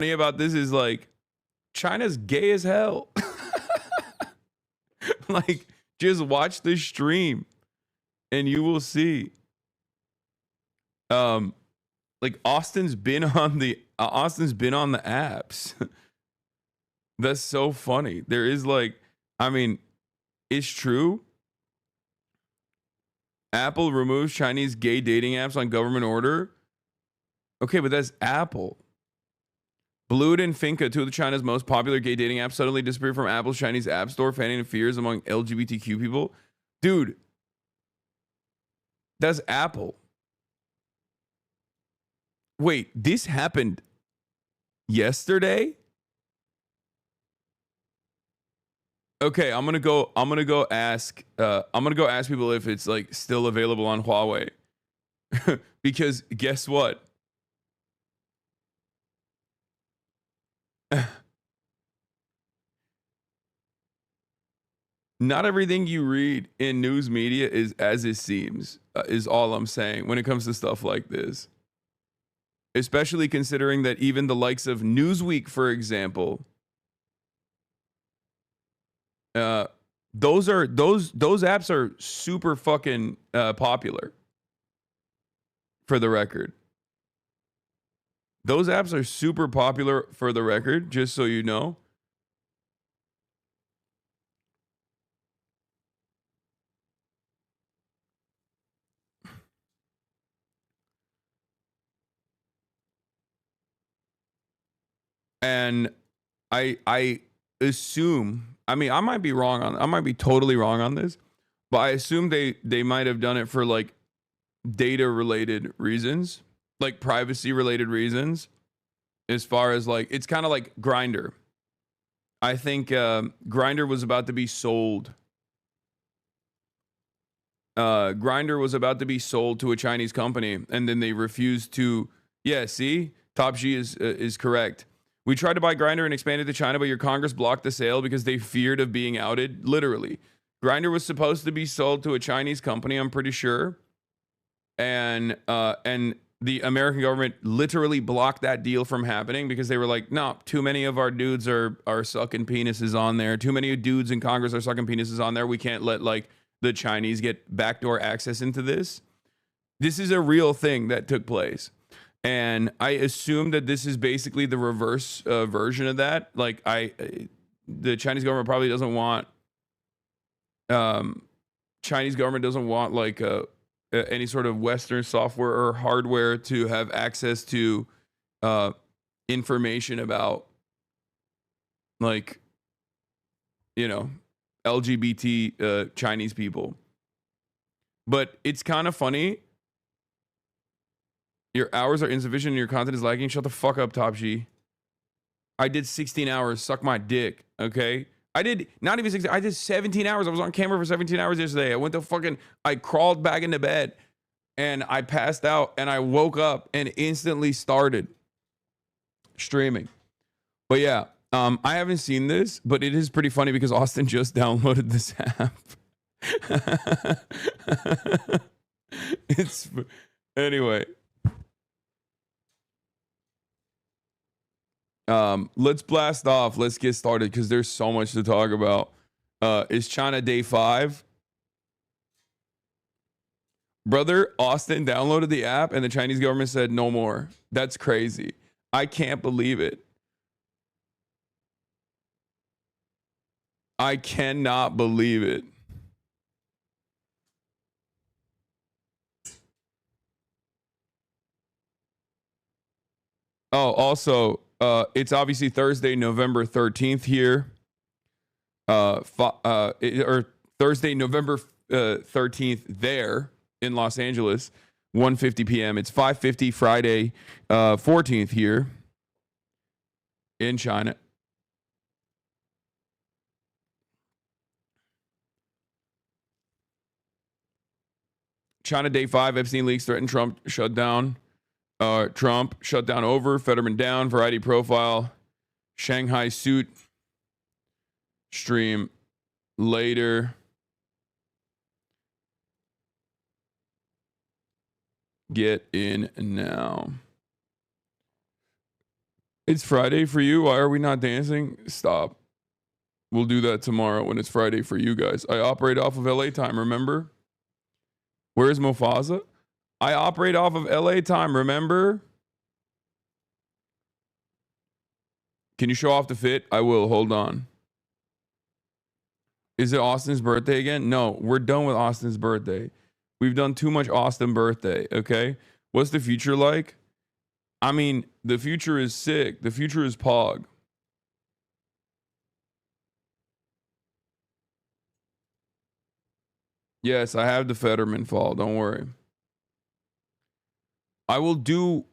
Funny about this is like China's gay as hell. Like, just watch the stream and you will see. Like Austin's been on the apps. That's so funny. There is like, I mean, it's true. Apple removes Chinese gay dating apps on government order. Okay, but that's Apple. Blued and Finca, two of China's most popular gay dating apps, suddenly disappeared from Apple's Chinese App Store, fanning fears among LGBTQ people. Dude, that's Apple. Wait, this happened yesterday? Okay, I'm gonna go ask people if it's like still available on Huawei. Because guess what? Not everything you read in news media is as it seems, is all I'm saying when it comes to stuff like this. Especially considering that even the likes of Newsweek, for example, those apps are super fucking popular. For the record, those apps are super popular. For the record, just so you know. And I assume, I mean, I might be totally wrong on this, but I assume they might have done it for like data related reasons, like privacy related reasons. As far as like, it's kind of like Grindr. I think Grindr was about to be sold. Grindr was about to be sold to a Chinese company, and then they refused to. Yeah, see, Top G is correct. We tried to buy Grindr and expand it to China, but your Congress blocked the sale because they feared of being outed. Literally, Grindr was supposed to be sold to a Chinese company, I'm pretty sure, and the American government literally blocked that deal from happening because they were like, no, too many of our dudes are sucking penises on there. Too many dudes in Congress are sucking penises on there. We can't let like the Chinese get backdoor access into this. This is a real thing that took place. And I assume that this is basically the reverse version of that. Like the Chinese government probably doesn't want, Chinese government doesn't want like any sort of Western software or hardware to have access to information about like, you know, LGBT Chinese people. But it's kind of funny. Your hours are insufficient and your content is lagging. Shut the fuck up, Top G. I did 16 hours. Suck my dick. Okay. I did not even 16. I did 17 hours. I was on camera for 17 hours yesterday. I crawled back into bed and I passed out and I woke up and instantly started streaming. But yeah, I haven't seen this, but it is pretty funny because Austin just downloaded this app. It's anyway. Let's blast off. Let's get started because there's so much to talk about. Is China day 5? Brother, Austin downloaded the app and the Chinese government said no more. That's crazy. I can't believe it. I cannot believe it. Oh, also, it's obviously Thursday, November 13th here. Or Thursday, November 13th there in Los Angeles, 1:50 p.m. It's 5:50 Friday, 14th here in China. China day 5, Epstein leaks threaten Trump shutdown. Trump shutdown over, Fetterman down, Variety profile, Shanghai suit, stream later. Get in now. It's Friday for you. Why are we not dancing? Stop. We'll do that tomorrow when it's Friday for you guys. I operate off of LA time, remember? Where's Mufasa? I operate off of LA time, remember? Can you show off the fit? I will. Hold on. Is it Austin's birthday again? No, we're done with Austin's birthday. We've done too much Austin birthday, okay? What's the future like? I mean, the future is sick. The future is Pog. Yes, I have the Fetterman fall. Don't worry. I will do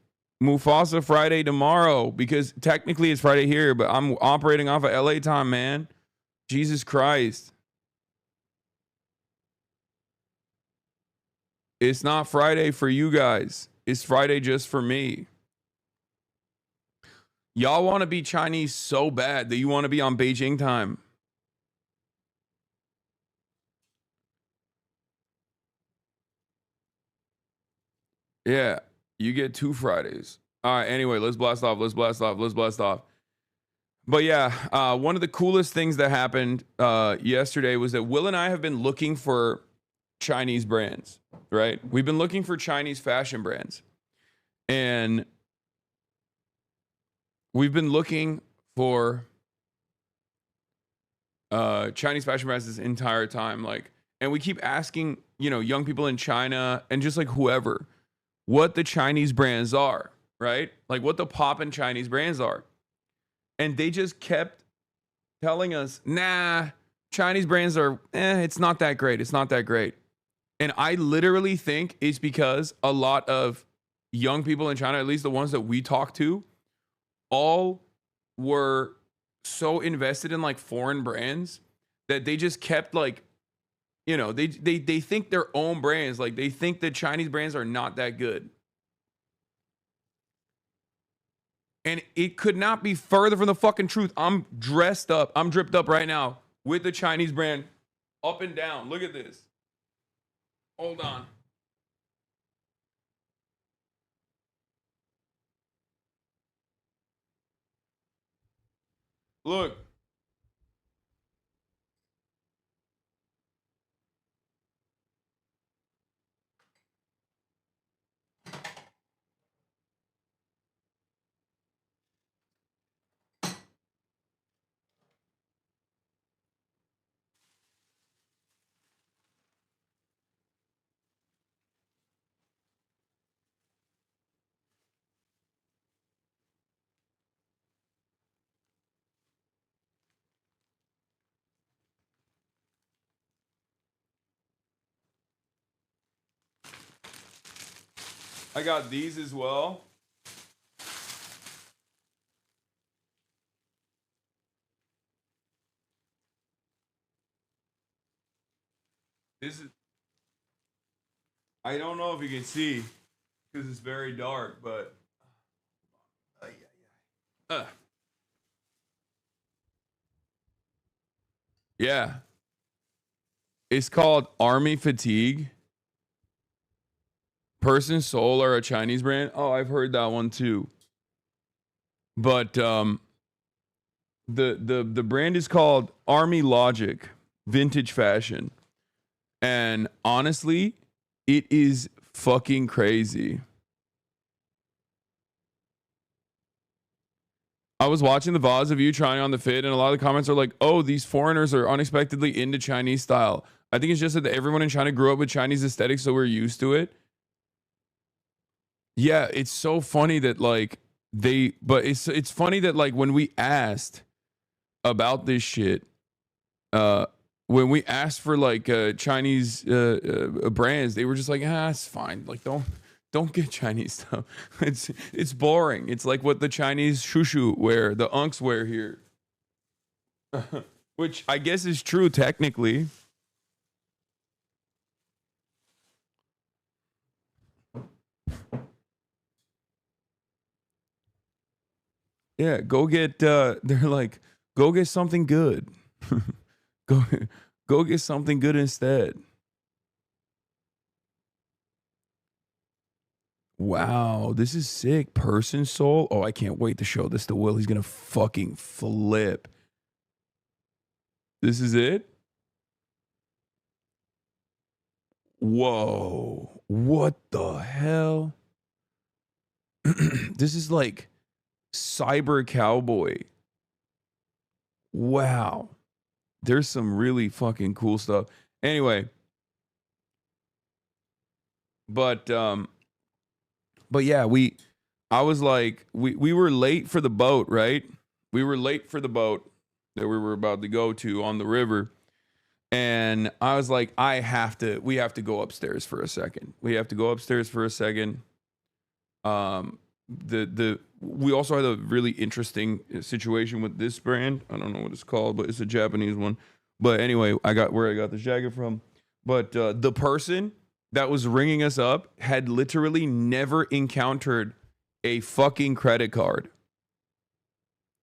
Mufasa Friday tomorrow because technically it's Friday here, but I'm operating off of LA time, man. Jesus Christ. It's not Friday for you guys. It's Friday just for me. Y'all want to be Chinese so bad that you want to be on Beijing time. Yeah, you get 2 Fridays. All right, anyway, let's blast off. But yeah, one of the coolest things that happened yesterday was that Will and I have been looking for Chinese brands, right? We've been looking for Chinese fashion brands. And we've been looking for Chinese fashion brands this entire time. And we keep asking, young people in China and just like whoever, what the Chinese brands are, right? Like what the poppin' Chinese brands are. And they just kept telling us, nah, Chinese brands are, it's not that great. It's not that great. And I literally think it's because a lot of young people in China, at least the ones that we talk to, all were so invested in like foreign brands that they just kept like, they think their own brands, like they think that Chinese brands are not that good. And it could not be further from the fucking truth. I'm dripped up right now with the Chinese brand up and down. Look at this. Hold on. Look. I got these as well. This is, I don't know if you can see because it's very dark, but yeah. It's called Army Fatigue. Person Soul are a Chinese brand. Oh, I've heard that one too. But the brand is called Army Logic Vintage Fashion. And honestly, it is fucking crazy. I was watching the VODs of you trying on the fit, and a lot of the comments are like, oh, these foreigners are unexpectedly into Chinese style. I think it's just that everyone in China grew up with Chinese aesthetics, so we're used to it. Yeah, it's so funny that like but it's funny that like when we asked about this shit, when we asked for like Chinese brands, they were just like, it's fine. Like don't get Chinese stuff. It's boring. It's like what the Chinese shushu wear, the unks wear here. Which I guess is true technically. Yeah, go get they're like, go get something good. go go get something good instead. Wow, this is sick. Person soul. Oh, I can't wait to show this to Will. He's gonna fucking flip. This is it? Whoa. What the hell? This is like cyber cowboy. Wow. There's some really fucking cool stuff. Anyway, but yeah, I was like, we were late for the boat, right? We were late for the boat that we were about to go to on the river. And I was like, we have to go upstairs for a second. We have to go upstairs for a second. We also had a really interesting situation with this brand. I don't know what it's called, but it's a Japanese one. But anyway, I got this jacket from. But the person that was ringing us up had literally never encountered a fucking credit card.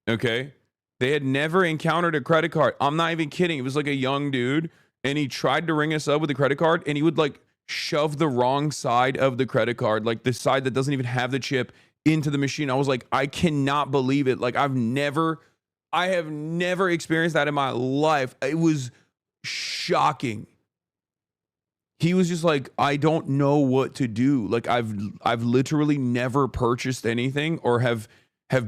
Okay? They had never encountered a credit card. I'm not even kidding. It was like a young dude, and he tried to ring us up with a credit card, and he would like shove the wrong side of the credit card, like the side that doesn't even have the chip, into the machine. I was like, I cannot believe it. Like I have never experienced that in my life. It was shocking. He was just like, I don't know what to do. Like I've literally never purchased anything or have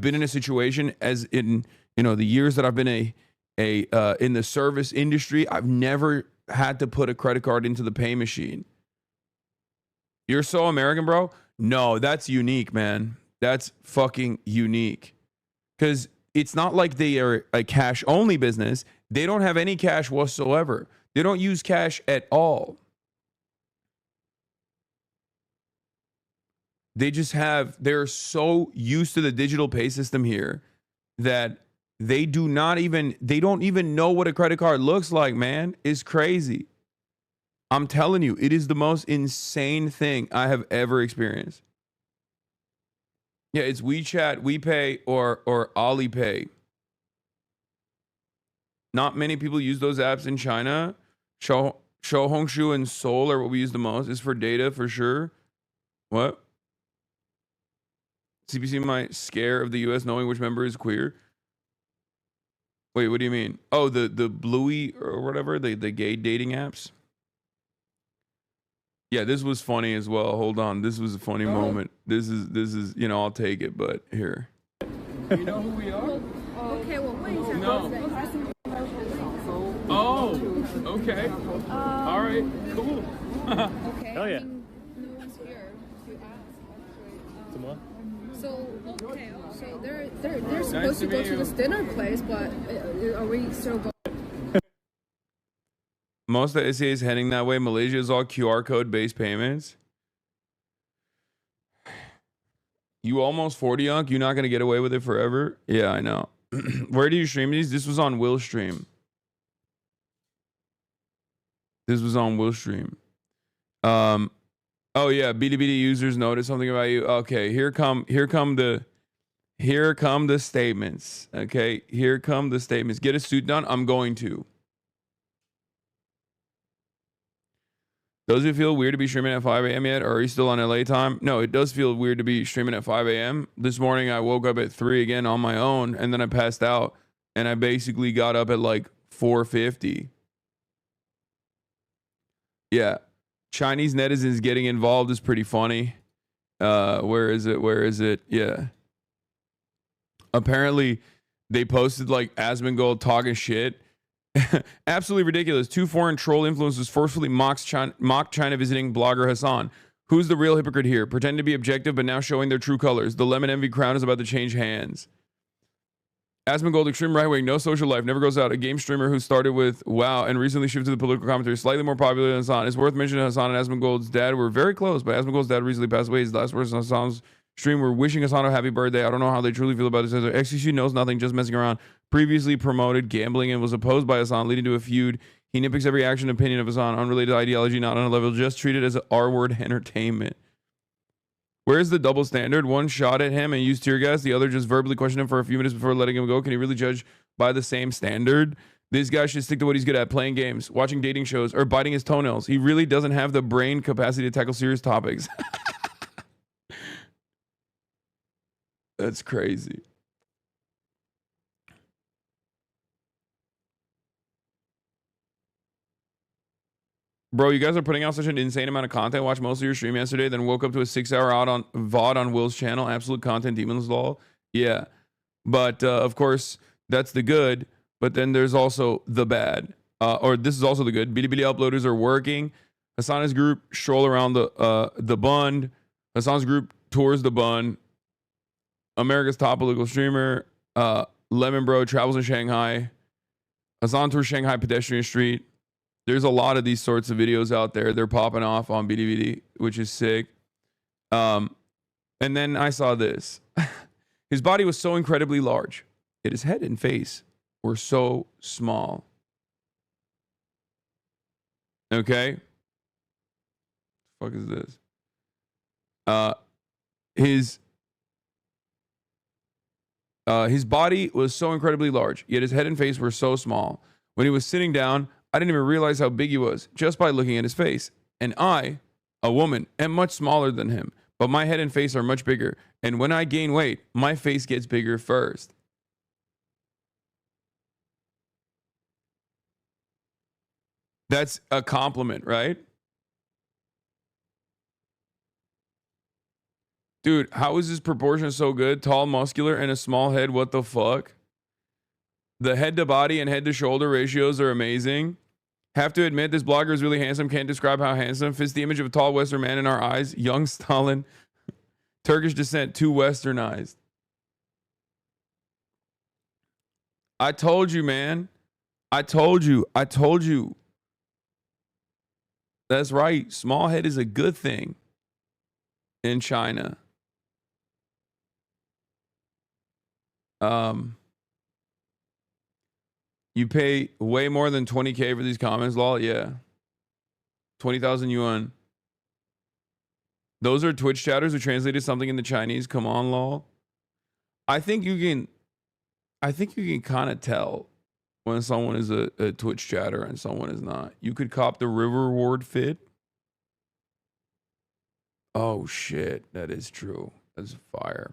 been in a situation, as in, you know, the years that I've been in the service industry, I've never had to put a credit card into the pay machine. You're so American, bro. No, that's unique, man. That's fucking unique. Because it's not like they are a cash only business. They don't have any cash whatsoever. They don't use cash at all. They're so used to the digital pay system here that they don't even know what a credit card looks like, man. It's crazy. I'm telling you, it is the most insane thing I have ever experienced. Yeah, it's WeChat, WePay, or Alipay. Not many people use those apps in China. Shouhongshu and Seoul are what we use the most. It's for data for sure. What? CBC might scare of the US knowing which member is queer. Wait, what do you mean? Oh, the Bluey or whatever, the gay dating apps. Yeah, this was funny as well. Hold on, this was a funny moment. This is you know, I'll take it, but here. You know who we are? Okay, well, wait. No. Oh, okay. All right, cool. Okay. Hell yeah. No one's here to ask, Tomorrow? So, okay, so they're supposed to go to this dinner place, but are we still going? Most of the SCA is heading that way. Malaysia is all QR code based payments. You almost 40, Unc. You're not going to get away with it forever. Yeah, I know. Where do you stream these? This was on Will's stream. This was on Will's stream. Oh yeah, BDBD users notice something about you. Okay, here come the statements. Okay, here come the statements. Get a suit done. I'm going to. Does it feel weird to be streaming at 5 a.m. yet, or are you still on LA time? No, it does feel weird to be streaming at 5 a.m. This morning I woke up at 3 again on my own, and then I passed out, and I basically got up at like 4:50. Yeah, Chinese netizens getting involved is pretty funny. Where is it? Yeah. Apparently, they posted like Asmongold talking shit. Absolutely ridiculous. 2 foreign troll influencers forcefully mock China visiting blogger Hasan. Who's the real hypocrite here? Pretending to be objective, but now showing their true colors. The lemon envy crown is about to change hands. Asmongold, extreme right wing, no social life, never goes out. A game streamer who started with WoW and recently shifted to the political commentary, slightly more popular than Hasan. It's worth mentioning Hasan and Asmongold's dad were very close, but Asmongold's dad recently passed away. His last words on Hasan's stream were wishing Hasan a happy birthday. I don't know how they truly feel about this. XQC knows nothing, just messing around. Previously promoted gambling and was opposed by Hasan, leading to a feud. He nitpicks every action and opinion of Hasan, unrelated ideology, not on a level, just treated as an R-word entertainment. Where's the double standard? One shot at him and used tear gas. The other just verbally questioned him for a few minutes before letting him go. Can he really judge by the same standard? This guy should stick to what he's good at, playing games, watching dating shows, or biting his toenails. He really doesn't have the brain capacity to tackle serious topics. That's crazy. Bro, you guys are putting out such an insane amount of content. Watched most of your stream yesterday, then woke up to a 6-hour out on VOD on Will's channel. Absolute content demons lol. Yeah. But of course, that's the good. But then there's also the bad. Or this is also the good. Bilibili uploaders are working. Hassan's group stroll around the bund. Hassan's group tours the bund. America's top illegal streamer. Lemon Bro travels in Shanghai. Hassan tours Shanghai pedestrian street. There's a lot of these sorts of videos out there. They're popping off on BDVD, which is sick. And then I saw this. His body was so incredibly large, yet his head and face were so small. Okay? What the fuck is this? His body was so incredibly large, yet his head and face were so small. When he was sitting down, I didn't even realize how big he was just by looking at his face. And I, a woman, am much smaller than him, but my head and face are much bigger. And when I gain weight, my face gets bigger first. That's a compliment, right? Dude, how is his proportion so good? Tall, muscular, and a small head. What the fuck? The head to body and head to shoulder ratios are amazing. Have to admit, this blogger is really handsome. Can't describe how handsome. Fits the image of a tall Western man in our eyes. Young Stalin. Turkish descent, too westernized. I told you, man. I told you. That's right. Small head is a good thing in China. You pay way more than 20K for these comments, lol. Yeah. 20,000 yuan. Those are Twitch chatters who translated something into Chinese. Come on, lol. I think you can kind of tell when someone is a Twitch chatter and someone is not. You could cop the river ward fit. Oh shit, that is true. That's fire.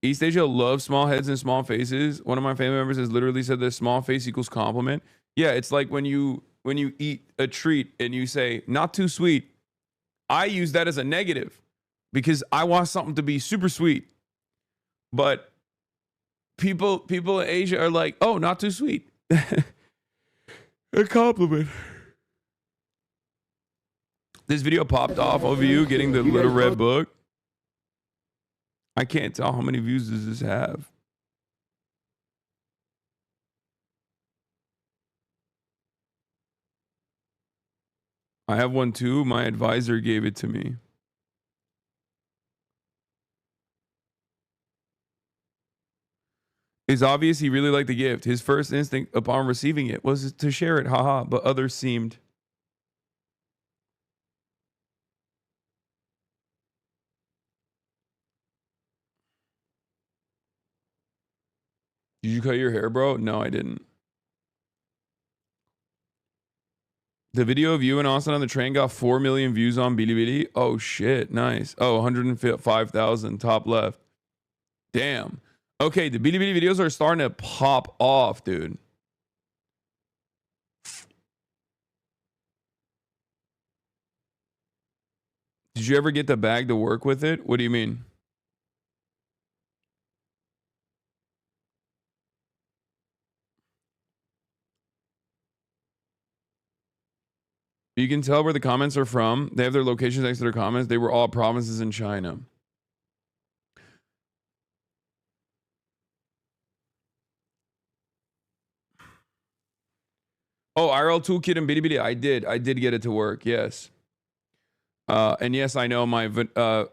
East Asia loves small heads and small faces. One of my family members has literally said that small face equals compliment. Yeah, it's like when you eat a treat and you say not too sweet. I use that as a negative because I want something to be super sweet. But people in Asia are like, "Oh, not too sweet." A compliment. This video popped off of you getting the little red book. I can't tell how many views does this have. I have one too. My advisor gave it to me. It's obvious he really liked the gift. His first instinct upon receiving it was to share it, haha, but others seemed. Did you cut your hair, bro? No, I didn't. The video of you and Austin on the train got 4 million views on Bilibili. Oh, shit. Nice. Oh, 105,000 top left. Damn. Okay, the Bilibili videos are starting to pop off, dude. Did you ever get the bag to work with it? What do you mean? You can tell where the comments are from. They have their locations next to their comments. They were all provinces in China. Oh, IRL Toolkit and Bitty. I did get it to work. Yes. And yes, I know my I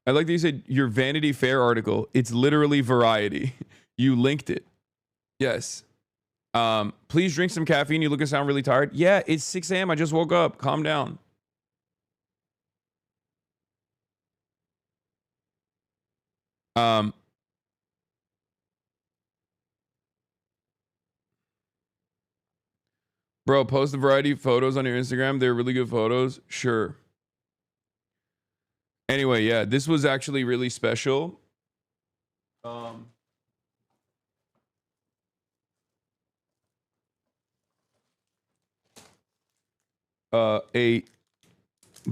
like that you said your Vanity Fair article. It's literally Variety. You linked it. Yes. Please drink some caffeine. You look and sound really tired. Yeah, it's 6 a.m. I just woke up. Calm down. Bro, post the Variety photos on your Instagram. They're really good photos. Sure. Anyway, yeah, this was actually really special. Um, a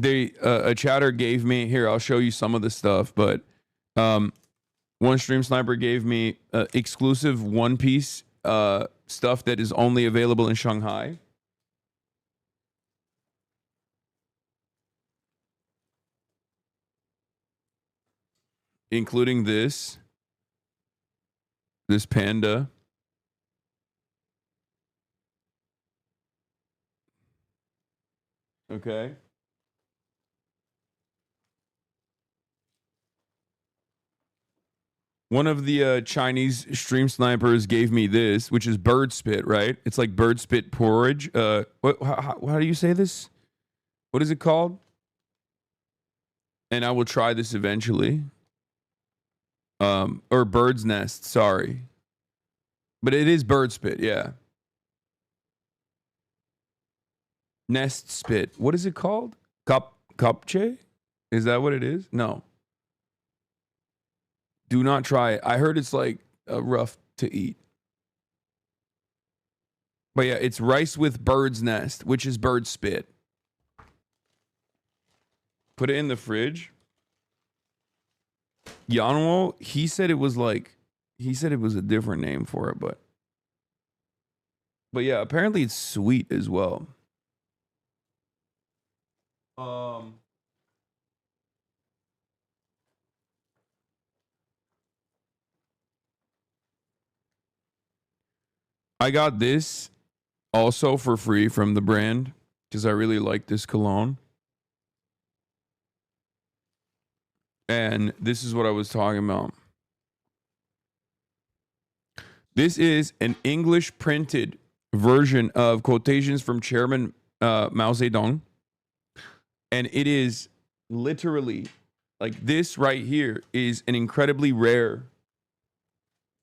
a chatter gave me here. I'll show you some of the stuff, but um, one stream sniper gave me exclusive One Piece stuff that is only available in Shanghai. Including this panda. Okay. One of the Chinese stream snipers gave me this, which is bird spit, right? It's like bird spit porridge. How do you say this? What is it called? And I will try this eventually. Or bird's nest, sorry. But it is bird spit, yeah. Nest spit. What is it called? Kopche? Is that what it is? No. Do not try it. I heard it's like rough to eat. But yeah, it's rice with bird's nest, which is bird spit. Put it in the fridge. Yanwo, he said it was a different name for it, but yeah, apparently it's sweet as well. I got this also for free from the brand because I really like this cologne. And this is what I was talking about. This is an English printed version of quotations from Chairman Mao Zedong. And it is literally like this right here is an incredibly rare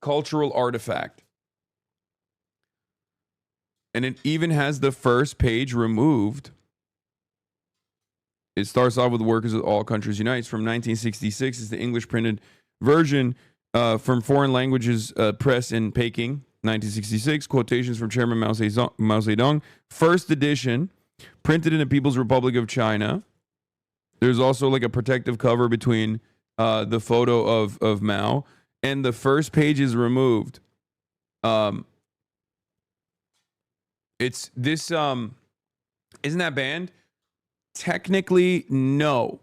cultural artifact. And it even has the first page removed. It starts off with workers of all countries unites from 1966. It's the English printed version from foreign languages press in Peking, 1966. Quotations from Chairman Mao Zedong. First edition, printed in the People's Republic of China. There's also like a protective cover between the photo of Mao, and the first page is removed. It's this isn't that banned? Technically, no.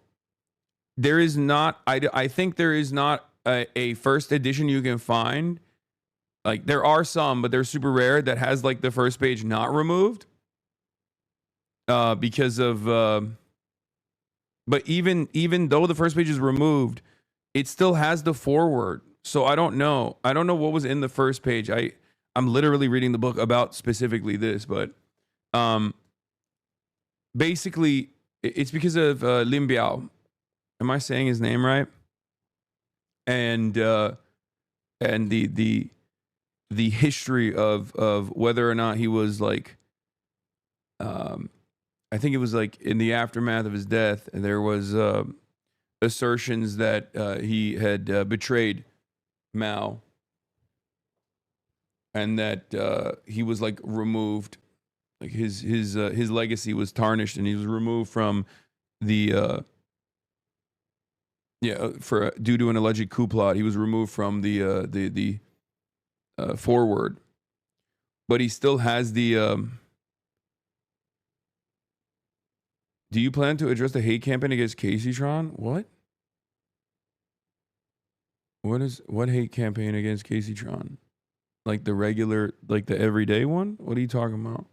There is not. I think there is not a first edition you can find. Like there are some, but they're super rare that has like the first page not removed. Because of but even though the first page is removed, it still has the foreword. So I don't know. I don't know what was in the first page. I'm literally reading the book about specifically this, but basically it's because of Lin Biao. Am I saying his name right? And the history of whether or not he was like I think it was like in the aftermath of his death, there was assertions that he had betrayed Mao, and that he was like removed, like his legacy was tarnished, and he was removed from the for due to an alleged coup plot. He was removed from the forward, but he still has the. Do you plan to address the hate campaign against Casey Tron? What? What hate campaign against Casey Tron? Like the regular, like the everyday one? What are you talking about?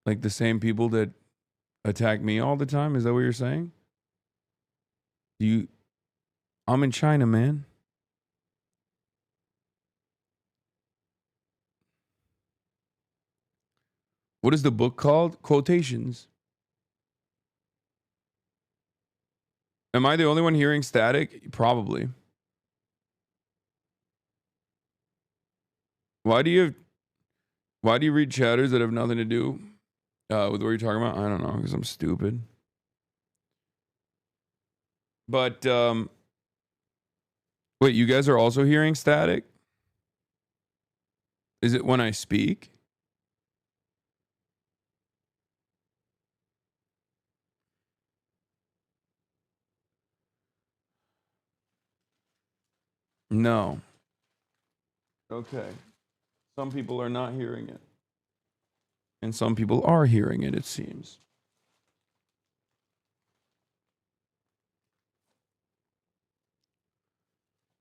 Like the same people that attack me all the time? Is that what you're saying? I'm in China, man. What is the book called? Quotations. Am I the only one hearing static? Probably. Why do you read chatters that have nothing to do with what you're talking about? I don't know, because I'm stupid. But wait, you guys are also hearing static? Is it when I speak? No. Okay. Some people are not hearing it. And some people are hearing it, it seems.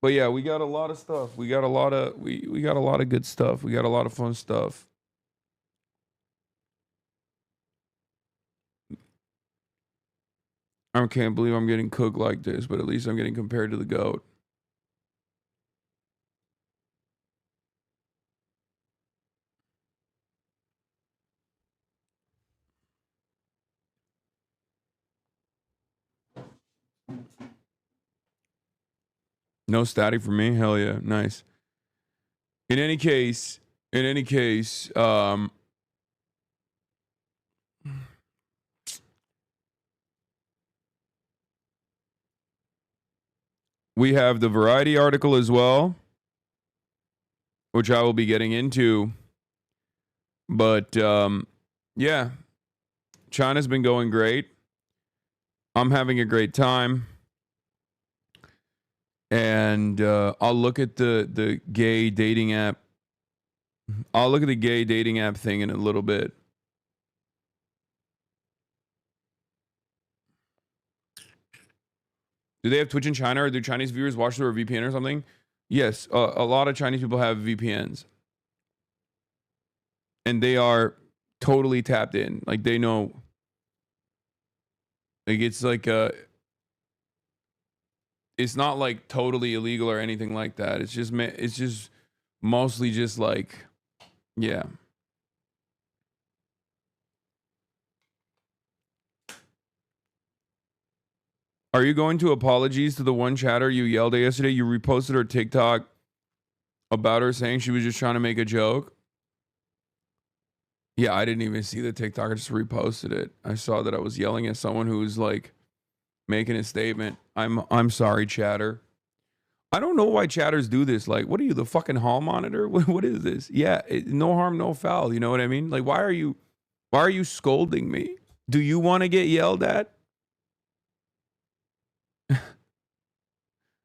But yeah, we got a lot of stuff. We got a lot of we got a lot of good stuff. We got a lot of fun stuff. I can't believe I'm getting cooked like this, but at least I'm getting compared to the GOAT. No static for me. Hell yeah, nice. In any case, we have the Variety article as well, which I will be getting into. But yeah, China's been going great. I'm having a great time. And I'll look at the gay dating app. I'll look at the gay dating app thing in a little bit. Do they have Twitch in China, or do Chinese viewers watch through a VPN or something? Yes, a lot of Chinese people have VPNs. And they are totally tapped in. Like, they know. Like, it's like it's not like totally illegal or anything like that. It's just mostly just like, yeah. Are you going to apologies to the one chatter you yelled at yesterday? You reposted her TikTok about her saying she was just trying to make a joke. Yeah, I didn't even see the TikTok. I just reposted it. I saw that I was yelling at someone who was like making a statement. I'm sorry, chatter. I don't know why chatters do this. Like, what are you, the fucking hall monitor? What is this? Yeah, no harm, no foul. You know what I mean? Like, why are you scolding me? Do you want to get yelled at?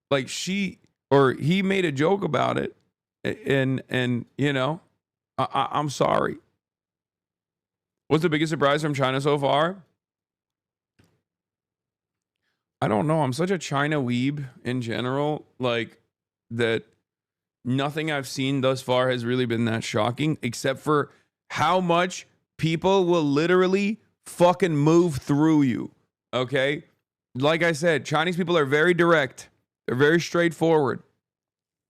Like, she or he made a joke about it, and you know, I'm sorry. What's the biggest surprise from China so far? I don't know. I'm such a China weeb in general, like, that nothing I've seen thus far has really been that shocking, except for how much people will literally fucking move through you. Okay? Like I said, Chinese people are very direct. They're very straightforward.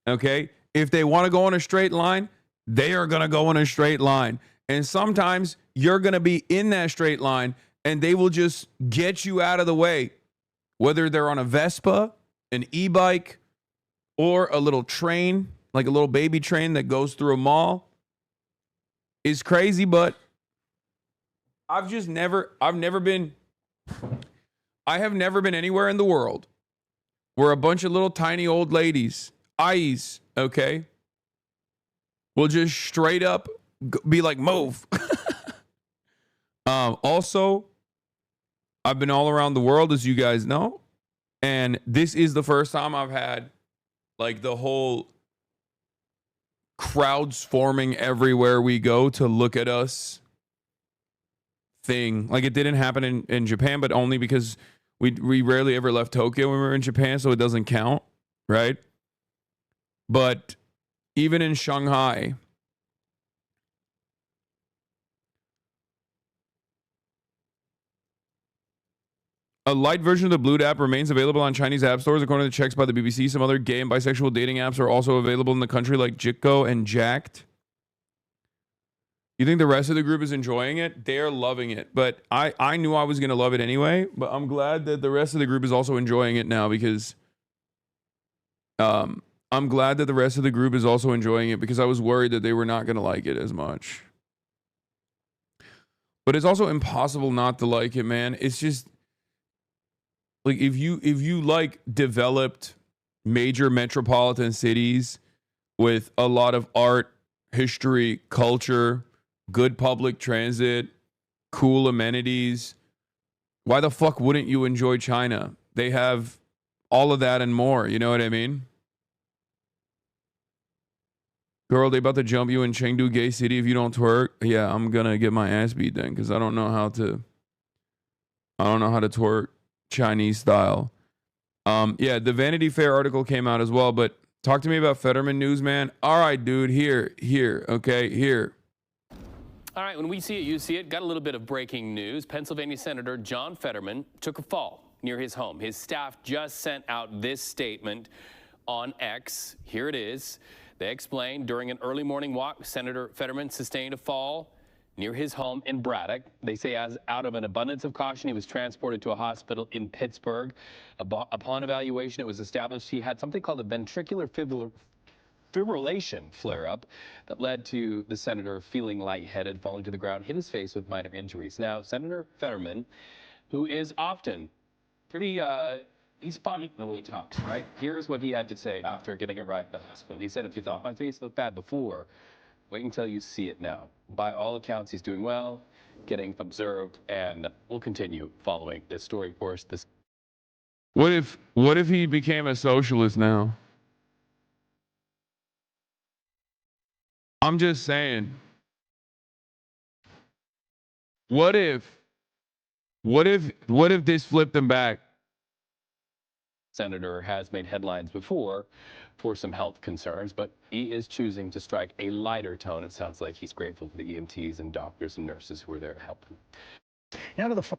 Okay? If they want to go on a straight line, they are going to go on a straight line. And sometimes you're going to be in that straight line and they will just get you out of the way. Whether they're on a Vespa, an e-bike, or a little train, like a little baby train that goes through a mall, is crazy. But I have never been anywhere in the world where a bunch of little tiny old ladies, okay, will just straight up be like, move. Also, I've been all around the world, as you guys know, and this is the first time I've had like the whole crowds forming everywhere we go to look at us thing. Like, it didn't happen in Japan, but only because we rarely ever left Tokyo when we were in Japan, so it doesn't count, right? But even in Shanghai, a light version of the Blue app remains available on Chinese app stores, according to checks by the BBC. Some other gay and bisexual dating apps are also available in the country, like Jitgo and Jacked. You think the rest of the group is enjoying it? They're loving it. But I knew I was going to love it anyway. But I'm glad that the rest of the group is also enjoying it now, because I'm glad that the rest of the group is also enjoying it, because I was worried that they were not going to like it as much. But it's also impossible not to like it, man. It's just... Like if you like developed major metropolitan cities with a lot of art, history, culture, good public transit, cool amenities, why the fuck wouldn't you enjoy China? They have all of that and more. You know what I mean? Girl, they about to jump you in Chengdu Gay City if you don't twerk. Yeah, I'm gonna get my ass beat then because I don't know how to. I don't know how to twerk Chinese style. Yeah, the Vanity Fair article came out as well, but talk to me about Fetterman news, man. All right, dude, here, okay, here. All right, when we see it, you see it. Got a little bit of breaking news. Pennsylvania Senator John Fetterman took a fall near his home. His staff just sent out this statement on X. Here it is. They explained during an early morning walk, Senator Fetterman sustained a fall near his home in Braddock. They say as out of an abundance of caution, he was transported to a hospital in Pittsburgh. Upon evaluation, it was established he had something called a ventricular fibrillation flare-up that led to the senator feeling lightheaded, falling to the ground, hit his face with minor injuries. Now, Senator Fetterman, who is often pretty, he's funny when he talks, right? Here's what he had to say after getting a ride to the hospital. He said, if you thought my face looked bad before, wait until you see it now. By all accounts, he's doing well, getting observed, and we'll continue following this story. Of course, this. What if he became a socialist now? I'm just saying. What if this flipped him back? Senator has made headlines before for some health concerns, but he is choosing to strike a lighter tone. It sounds like he's grateful for the EMTs and doctors and nurses who are there to help him. Now to the.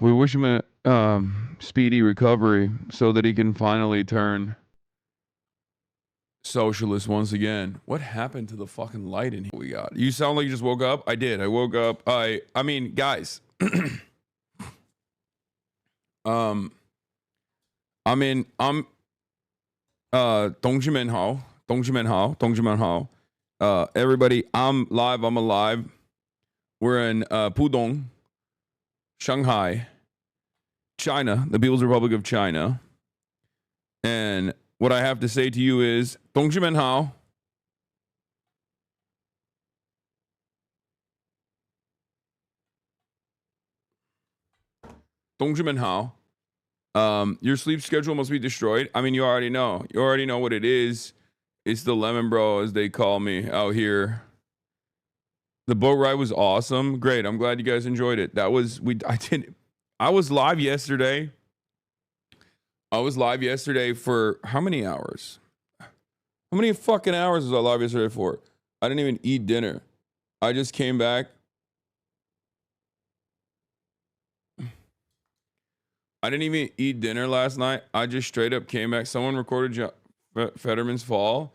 We wish him a speedy recovery so that he can finally turn socialist once again. What happened to the fucking light in here we got? You sound like you just woke up. I did. I woke up. I mean, guys. I'm 同志们好，同志们好，同志们好. Everybody, I'm live. I'm alive. We're in Pudong, Shanghai, China, the People's Republic of China. And what I have to say to you is, 同志们好. Your sleep schedule must be destroyed. I mean, you already know. You already know what it is. It's the lemon bro, as they call me out here. The boat ride was awesome. Great. I'm glad you guys enjoyed it. I was live yesterday. I was live yesterday for how many hours? How many fucking hours was I live yesterday for? I didn't even eat dinner. I just came back. I didn't even eat dinner last night. I just straight up came back. Someone recorded Fetterman's fall.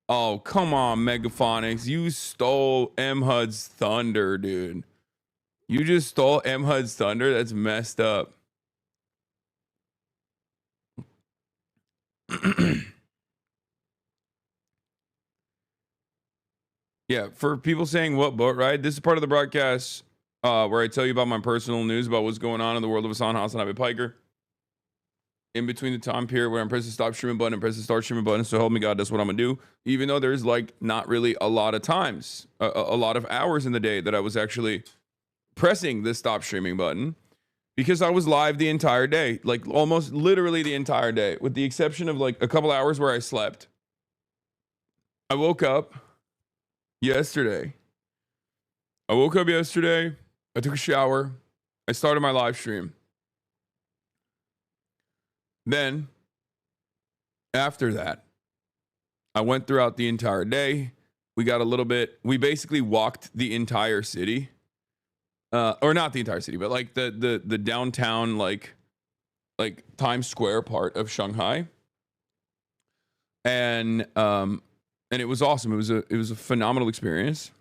Oh, come on, Megaphonics. You stole M. Hud's thunder, dude. You just stole M. Hud's thunder? That's messed up. Yeah, for people saying what boat ride, this is part of the broadcast where I tell you about my personal news about what's going on in the world of Hasan Parker. In between the time period where I'm pressing stop streaming button and pressing start streaming button, so help me God, that's what I'm gonna do. Even though there's like not really a lot of times, a lot of hours in the day that I was actually pressing the stop streaming button because I was live the entire day, like almost literally the entire day, with the exception of like a couple hours where I slept. I woke up yesterday. I took a shower. I started my live stream. Then, after that, I went throughout the entire day. We basically walked the entire city. Or not the entire city, but like the downtown, like Times Square part of Shanghai. And it was awesome. It was a phenomenal experience.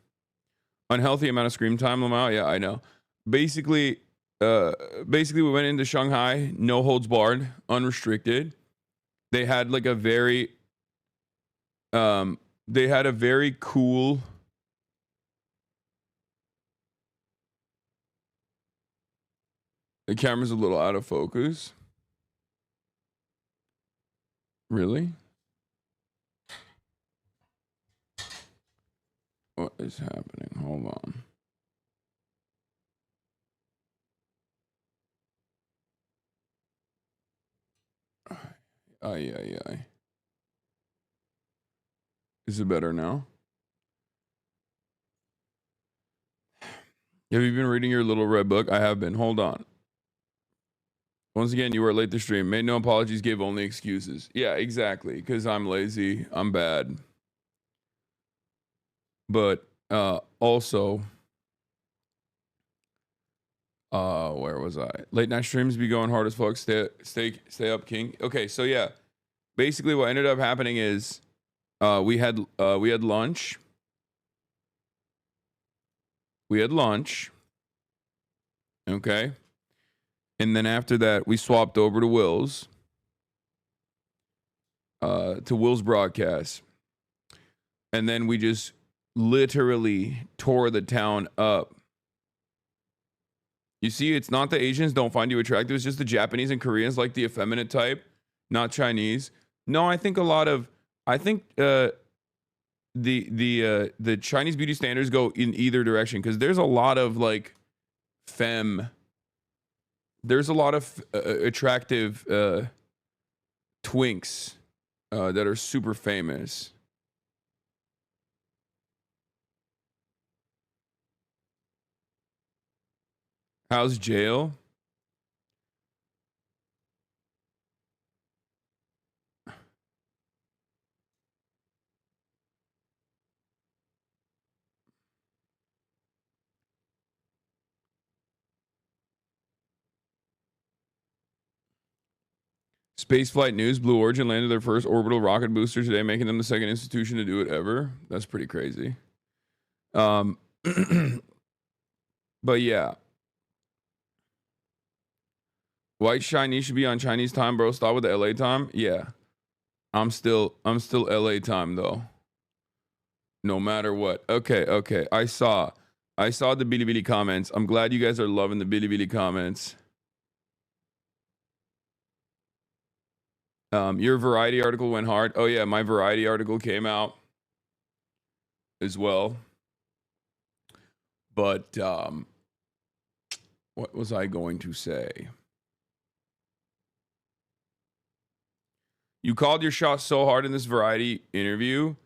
Unhealthy amount of screen time, Lamau. Yeah, I know. Basically we went into Shanghai, no holds barred, unrestricted. They had like a very cool the camera's a little out of focus. Really? What is happening? Hold on. Ay. Is it better now? Have you been reading your little red book? I have been. Hold on. Once again, you were late to stream. Made no apologies, gave only excuses. Yeah, exactly. Because I'm lazy. I'm bad. But also, where was I? Late night streams be going hard as fuck. Stay up, King. Okay, so yeah. Basically what ended up happening is we had lunch. Okay. And then after that, we swapped over to Will's broadcast. And then we just literally tore the town up. You see, it's not the Asians don't find you attractive. It's just the Japanese and Koreans like the effeminate type, not Chinese. No, I think the Chinese beauty standards go in either direction because there's a lot of like there's a lot of attractive twinks that are super famous. How's jail? Spaceflight News, Blue Origin landed their first orbital rocket booster today, making them the second institution to do it ever. That's pretty crazy. But yeah. White Chinese should be on Chinese time, bro. Start with the LA time. Yeah. I'm still LA time though. No matter what. Okay. I saw the Bilibili comments. I'm glad you guys are loving the Bilibili comments. Your Variety article went hard. Oh yeah, my Variety article came out as well. But what was I going to say? You called your shot so hard in this Variety interview.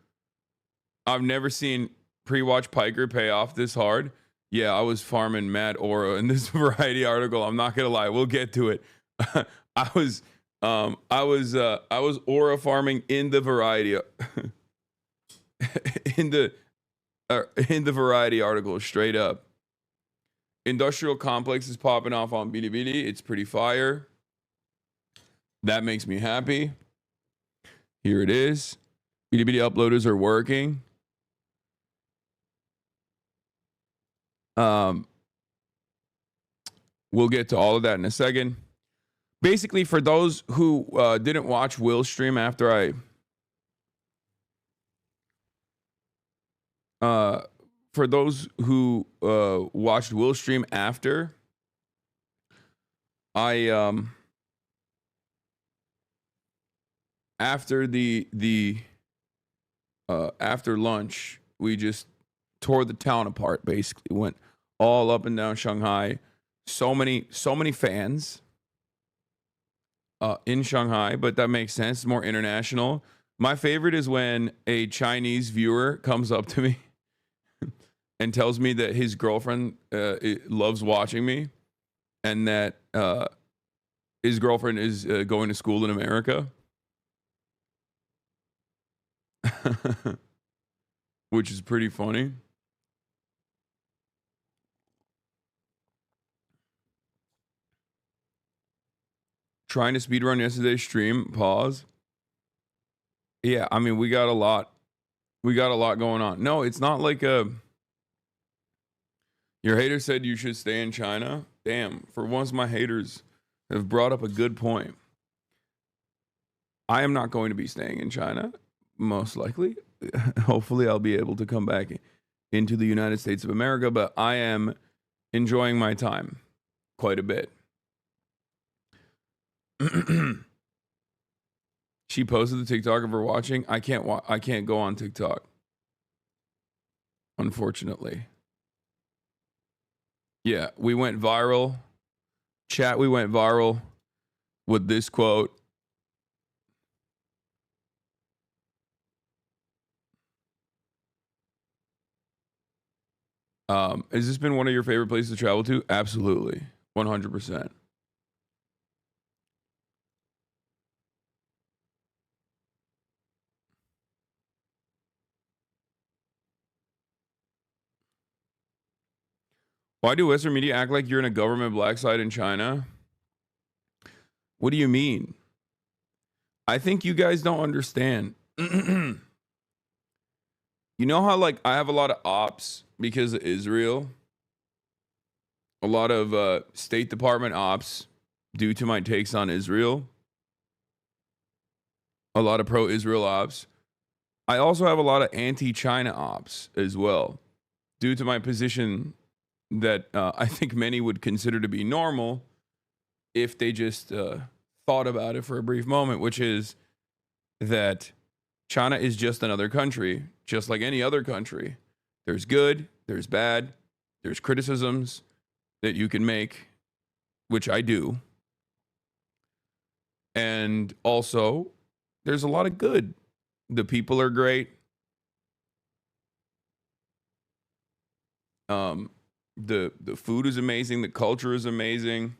I've never seen pre-watch Piker pay off this hard. Yeah, I was farming mad aura in this Variety article. I'm not gonna lie. We'll get to it. I was aura farming in the Variety in the Variety article, straight up. Industrial complex is popping off on Bilibili. It's pretty fire. That makes me happy. Here it is. Bilibili uploaders are working. We'll get to all of that in a second. Basically, for those who didn't watch Will's stream after for those who watched Will's stream after after after lunch, we just tore the town apart. Basically, went all up and down Shanghai. So many fans in Shanghai, but that makes sense. It's more international. My favorite is when a Chinese viewer comes up to me and tells me that his girlfriend loves watching me, and that his girlfriend is going to school in America. Which is pretty funny. Trying to speedrun yesterday's stream. Pause. Yeah, I mean, we got a lot going on. No, it's not like your hater said you should stay in China. Damn, for once my haters have brought up a good point. I am not going to be staying in China, most likely. Hopefully I'll be able to come back into the United States of America, but I am enjoying my time quite a bit. She posted the TikTok of her watching. I can't go on TikTok, unfortunately. Yeah, we went viral. Chat, we went viral with this quote. Has this been one of your favorite places to travel to? Absolutely. 100%. Why do Western media act like you're in a government black site in China? What do you mean? I think you guys don't understand. You know how, like, I have a lot of ops because of Israel? A lot of State Department ops due to my takes on Israel. A lot of pro-Israel ops. I also have a lot of anti-China ops as well, due to my position that I think many would consider to be normal if they just thought about it for a brief moment, which is that China is just another country, just like any other country. There's good, there's bad, there's criticisms that you can make, which I do. And also, there's a lot of good. The people are great. The food is amazing. The culture is amazing.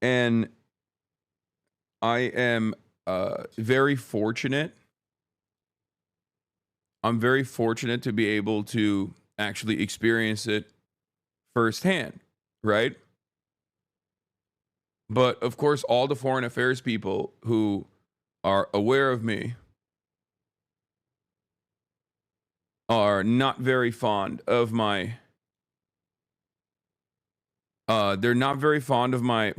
And I am very fortunate. I'm very fortunate to be able to actually experience it firsthand, right? But of course, all the foreign affairs people who are aware of me are not very fond of my they're not very fond of my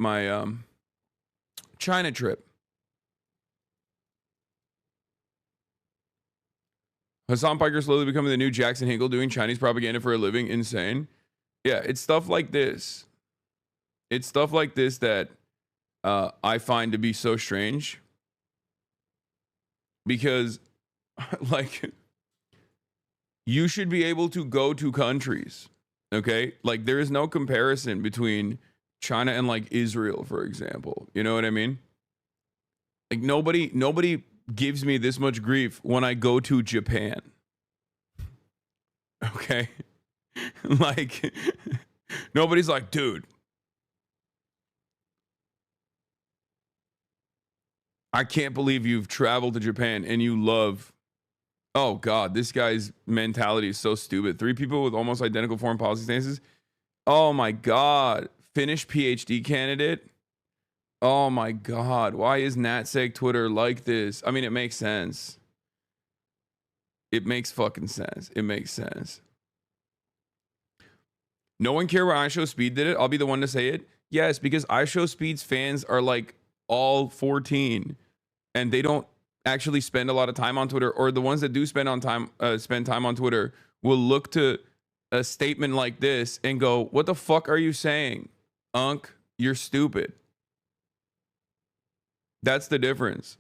China trip. Hasan Parker slowly becoming the new Jackson Hinkle, doing Chinese propaganda for a living. Insane. Yeah, it's stuff like this. It's stuff like this that I find to be so strange. Because, like, you should be able to go to countries, okay? Like, there is no comparison between China and, like, Israel, for example. You know what I mean? Like, nobody gives me this much grief when I go to Japan. Okay? Like, nobody's like, dude, I can't believe you've traveled to Japan and you love. Oh, God, this guy's mentality is so stupid. 3 people with almost identical foreign policy stances. Oh, my God. Finnish PhD candidate. Oh, my God. Why is NatSeg Twitter like this? I mean, it makes sense. It makes fucking sense. It makes sense. No one cared where iShowSpeed did it. I'll be the one to say it. Yes, because iShowSpeed's fans are like all 14 and they don't actually spend a lot of time on Twitter, or the ones that do spend time on Twitter will look to a statement like this and go, what the fuck are you saying? Unk, you're stupid. That's the difference.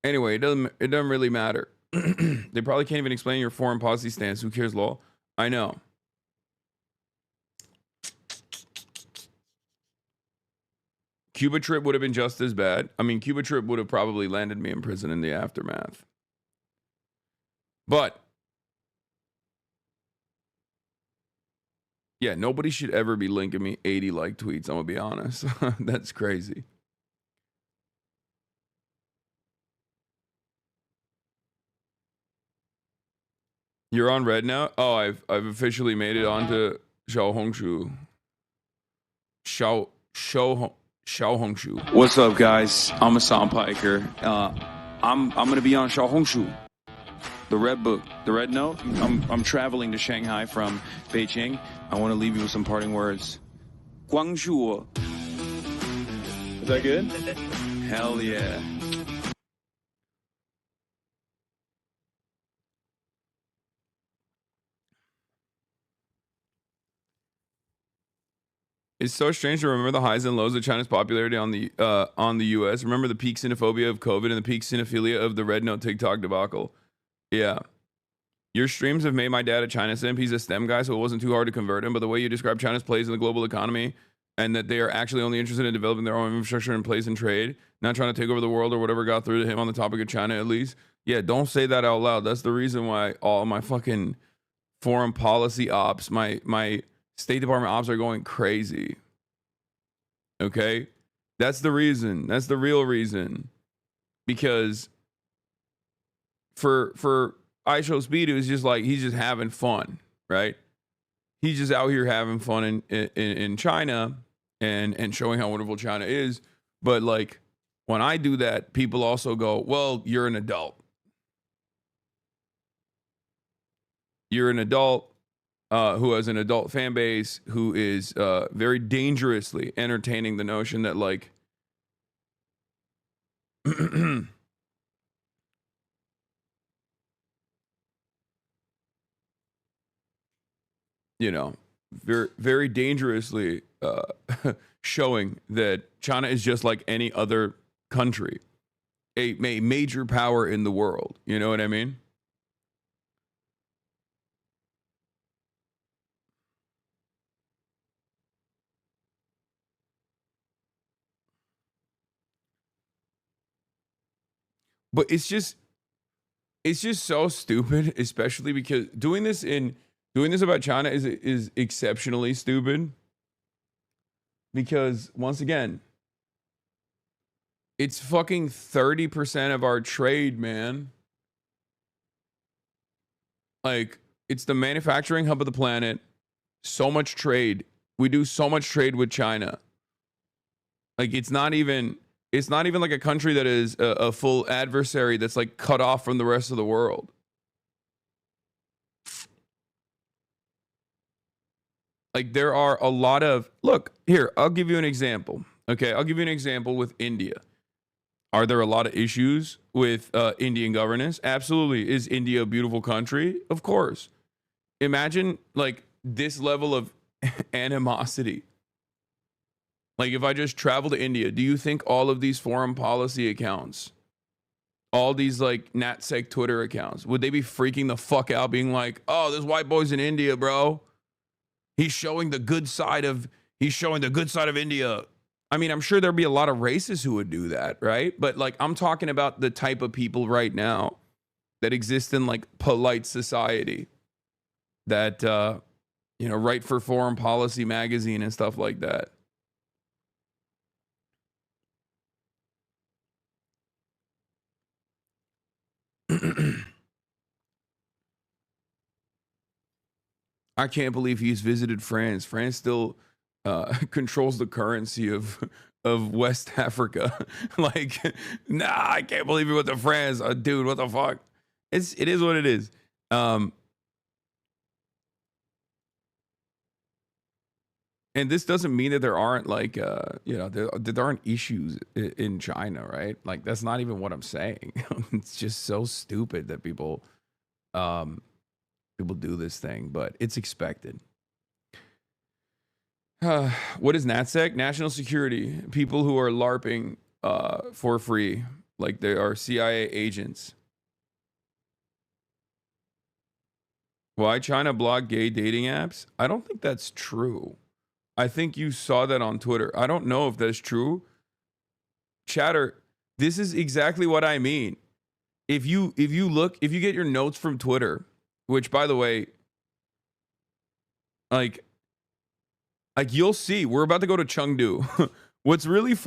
Anyway, it doesn't really matter. They probably can't even explain your foreign policy stance. Who cares, lol? I know. Cuba trip would have been just as bad. I mean, Cuba trip would have probably landed me in prison in the aftermath. But yeah, nobody should ever be linking me 80 like tweets. I'm gonna be honest. That's crazy. You're on red now? Oh, I've officially made it onto Xiaohongshu. Xiaohongshu. What's up, guys? I'm Hasan Parker. I'm gonna be on Xiaohongshu, the red book, the red note. I'm traveling to Shanghai from Beijing. I want to leave you with some parting words. Guangzhou. Is that good? Hell yeah. It's so strange to remember the highs and lows of China's popularity on the US. Remember the peak xenophobia of COVID and the peak xenophilia of the red note TikTok debacle. Yeah. Your streams have made my dad a China simp. He's a STEM guy, so it wasn't too hard to convert him. But the way you describe China's place in the global economy and that they are actually only interested in developing their own infrastructure and place in trade, not trying to take over the world or whatever got through to him on the topic of China, at least. Yeah, don't say that out loud. That's the reason why all my fucking foreign policy ops, my State Department ops are going crazy. Okay? That's the reason. That's the real reason. Because for Aisho Speed, is just like he's just having fun, right? He's just out here having fun in China and showing how wonderful China is. But like when I do that, people also go, well, you're an adult. You're an adult who has an adult fan base who is very dangerously entertaining the notion that like you know, very, very dangerously showing that China is just like any other country, a major power in the world. You know what I mean? But it's just so stupid, especially because doing this about China is exceptionally stupid. Because once again, it's fucking 30% of our trade, man. Like, it's the manufacturing hub of the planet. So much trade. We do so much trade with China. Like, it's not even like a country that is a full adversary that's like cut off from the rest of the world. Like there are a lot of, look, here, I'll give you an example. Okay, I'll give you an example with India. Are there a lot of issues with Indian governance? Absolutely. Is India a beautiful country? Of course. Imagine like this level of animosity. Like if I just travel to India, do you think all of these foreign policy accounts, all these like NatSec Twitter accounts, would they be freaking the fuck out being like, oh, this white boy's in India, bro. He's showing the good side of India. I mean, I'm sure there'd be a lot of racists who would do that, right? But like I'm talking about the type of people right now that exist in like polite society that write for Foreign Policy magazine and stuff like that. I can't believe he's visited France. France still controls the currency of West Africa. Like, nah, I can't believe he went to France. Dude, what the fuck? It is what it is. And this doesn't mean that there aren't like there aren't issues in China, right? Like that's not even what I'm saying. It's just so stupid that people do this thing, but it's expected. What is NatSec? National security. People who are LARPing for free, like they are CIA agents. Why China blocked gay dating apps? I don't think that's true. I think you saw that on Twitter. I don't know if that's true. Chatter, this is exactly what I mean. If you get your notes from Twitter, which by the way, like you'll see, we're about to go to Chengdu. What's really funny